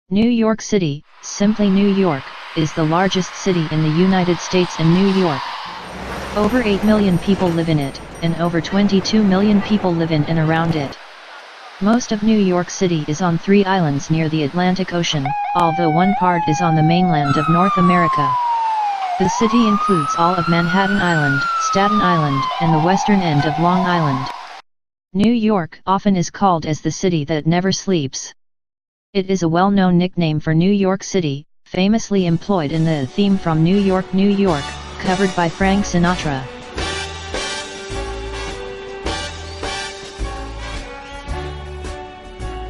New York City, simply New York, is the largest city in the United States and New York. Over 8 million people live in it, and over 22 million people live in and around it. Most of New York City is on 3 islands near the Atlantic Ocean, although one part is on the mainland of North America. The city includes all of Manhattan Island, Staten Island, and the western end of Long Island. New York often is called as the city that never sleeps. It is a well-known nickname for New York City, famously employed in the theme from New York, New York, covered by Frank Sinatra.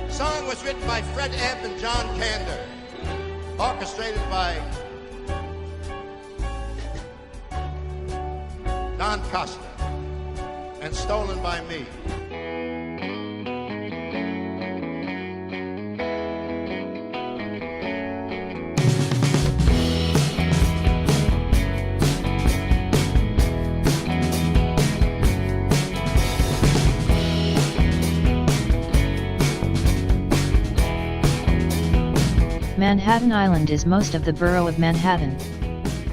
The song was written by Fred Ebb and John Kander, orchestrated by Don Costa, and stolen by me. Manhattan Island is most of the borough of Manhattan.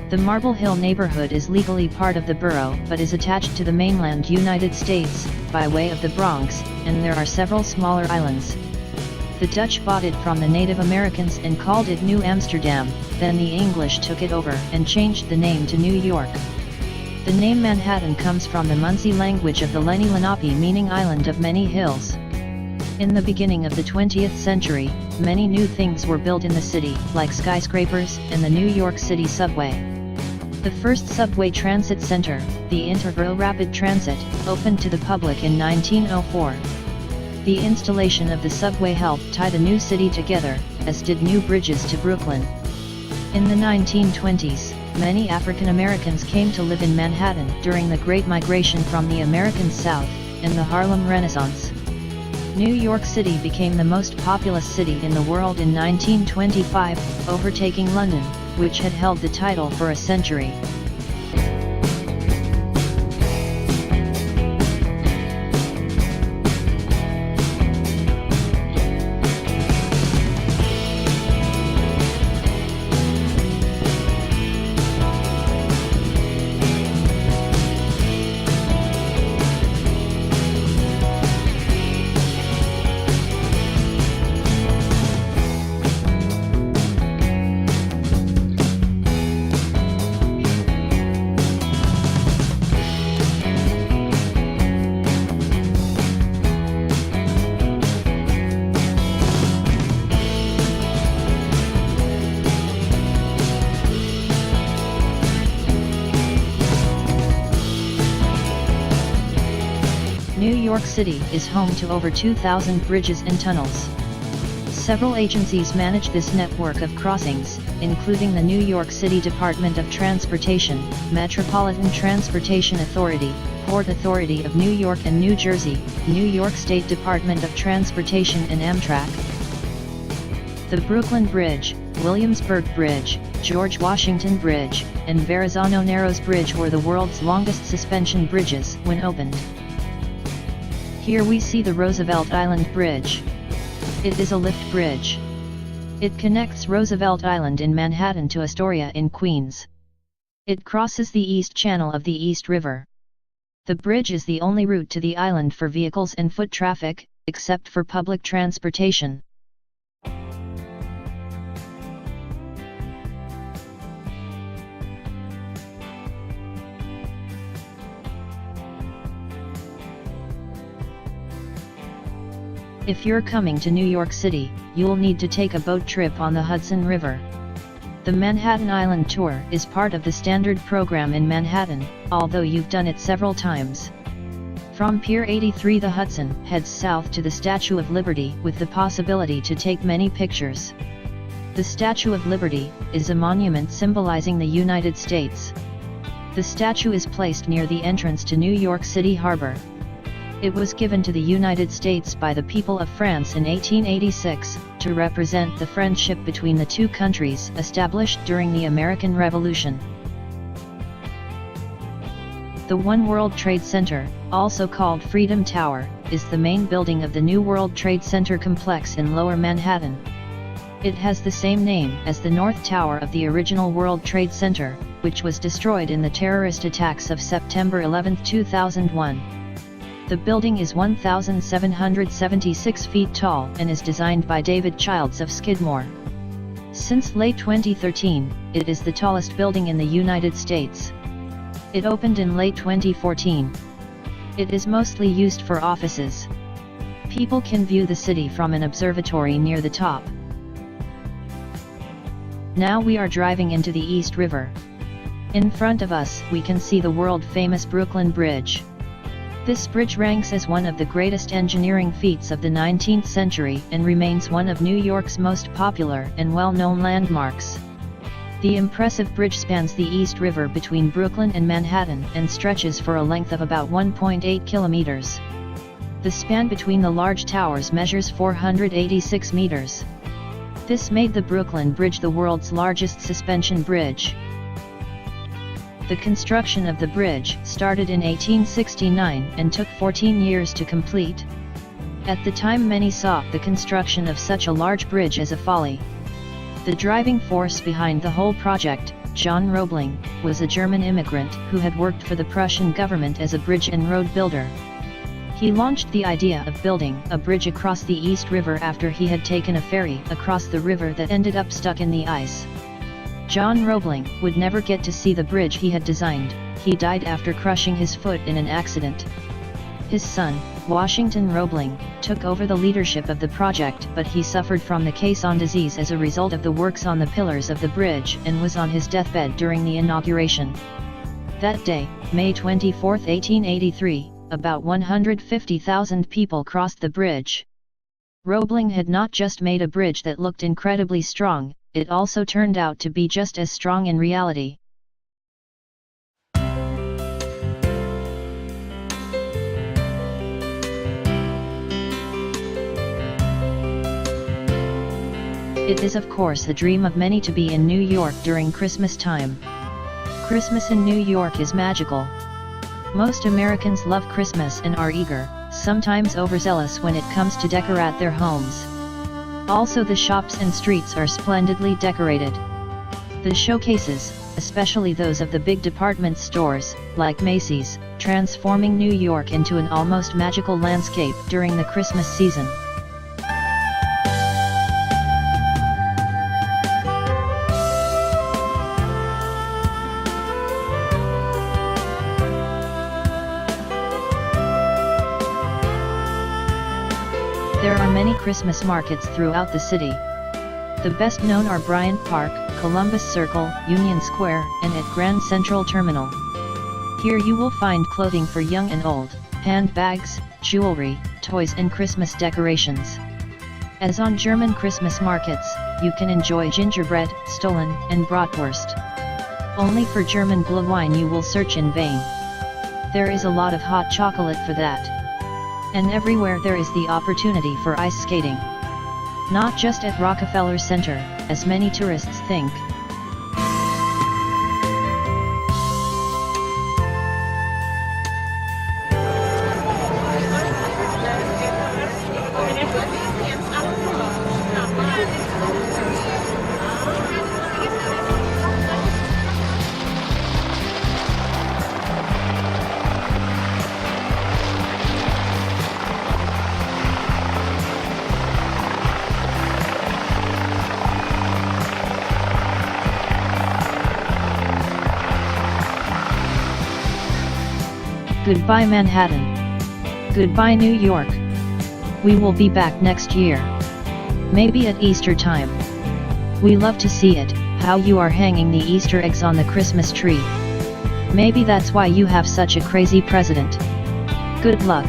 The Marble Hill neighborhood is legally part of the borough but is attached to the mainland United States, by way of the Bronx, and there are several smaller islands. The Dutch bought it from the Native Americans and called it New Amsterdam, then the English took it over and changed the name to New York. The name Manhattan comes from the Munsee language of the Lenni Lenape, meaning island of many hills. In the beginning of the 20th century, many new things were built in the city, like skyscrapers and the New York City subway. The first subway transit center, the Integral Rapid Transit, opened to the public in 1904. The installation of the subway helped tie the new city together, as did new bridges to Brooklyn. In the 1920s, many African Americans came to live in Manhattan during the Great Migration from the American South, and the Harlem Renaissance. New York City became the most populous city in the world in 1925, overtaking London, which had held the title for a century. New York City is home to over 2,000 bridges and tunnels. Several agencies manage this network of crossings, including the New York City Department of Transportation, Metropolitan Transportation Authority, Port Authority of New York and New Jersey, New York State Department of Transportation and Amtrak. The Brooklyn Bridge, Williamsburg Bridge, George Washington Bridge, and Verrazano Narrows Bridge were the world's longest suspension bridges when opened. Here we see the Roosevelt Island Bridge. It is a lift bridge. It connects Roosevelt Island in Manhattan to Astoria in Queens. It crosses the East Channel of the East River. The bridge is the only route to the island for vehicles and foot traffic, except for public transportation. If you're coming to New York City, you'll need to take a boat trip on the Hudson River. The Manhattan Island Tour is part of the standard program in Manhattan, although you've done it several times. From Pier 83, the Hudson heads south to the Statue of Liberty with the possibility to take many pictures. The Statue of Liberty is a monument symbolizing the United States. The statue is placed near the entrance to New York City Harbor. It was given to the United States by the people of France in 1886, to represent the friendship between the two countries established during the American Revolution. The One World Trade Center, also called Freedom Tower, is the main building of the New World Trade Center complex in Lower Manhattan. It has the same name as the North Tower of the original World Trade Center, which was destroyed in the terrorist attacks of September 11, 2001. The building is 1,776 feet tall and is designed by David Childs of Skidmore. Since late 2013, it is the tallest building in the United States. It opened in late 2014. It is mostly used for offices. People can view the city from an observatory near the top. Now we are driving into the East River. In front of us, we can see the world-famous Brooklyn Bridge. This bridge ranks as one of the greatest engineering feats of the 19th century and remains one of New York's most popular and well-known landmarks. The impressive bridge spans the East River between Brooklyn and Manhattan and stretches for a length of about 1.8 kilometers. The span between the large towers measures 486 meters. This made the Brooklyn Bridge the world's largest suspension bridge. The construction of the bridge started in 1869 and took 14 years to complete. At the time, many saw the construction of such a large bridge as a folly. The driving force behind the whole project, John Roebling, was a German immigrant who had worked for the Prussian government as a bridge and road builder. He launched the idea of building a bridge across the East River after he had taken a ferry across the river that ended up stuck in the ice. John Roebling would never get to see the bridge he had designed. He died after crushing his foot in an accident. His son, Washington Roebling, took over the leadership of the project, but he suffered from the caisson disease as a result of the works on the pillars of the bridge and was on his deathbed during the inauguration. That day, May 24, 1883, about 150,000 people crossed the bridge. Roebling had not just made a bridge that looked incredibly strong, it also turned out to be just as strong in reality. It is of course the dream of many to be in New York during Christmas time. Christmas in New York is magical. Most Americans love Christmas and are eager, sometimes overzealous when it comes to decorate their homes. Also, the shops and streets are splendidly decorated. The showcases, especially those of the big department stores, like Macy's, transforming New York into an almost magical landscape during the Christmas season. There are many Christmas markets throughout the city. The best known are Bryant Park, Columbus Circle, Union Square, and at Grand Central Terminal. Here you will find clothing for young and old, handbags, jewelry, toys and Christmas decorations. As on German Christmas markets, you can enjoy gingerbread, Stollen, and Bratwurst. Only for German Glühwein you will search in vain. There is a lot of hot chocolate for that. And everywhere there is the opportunity for ice skating. Not just at Rockefeller Center, as many tourists think. Goodbye Manhattan. Goodbye New York. We will be back next year. Maybe at Easter time. We love to see it, how you are hanging the Easter eggs on the Christmas tree. Maybe that's why you have such a crazy president. Good luck.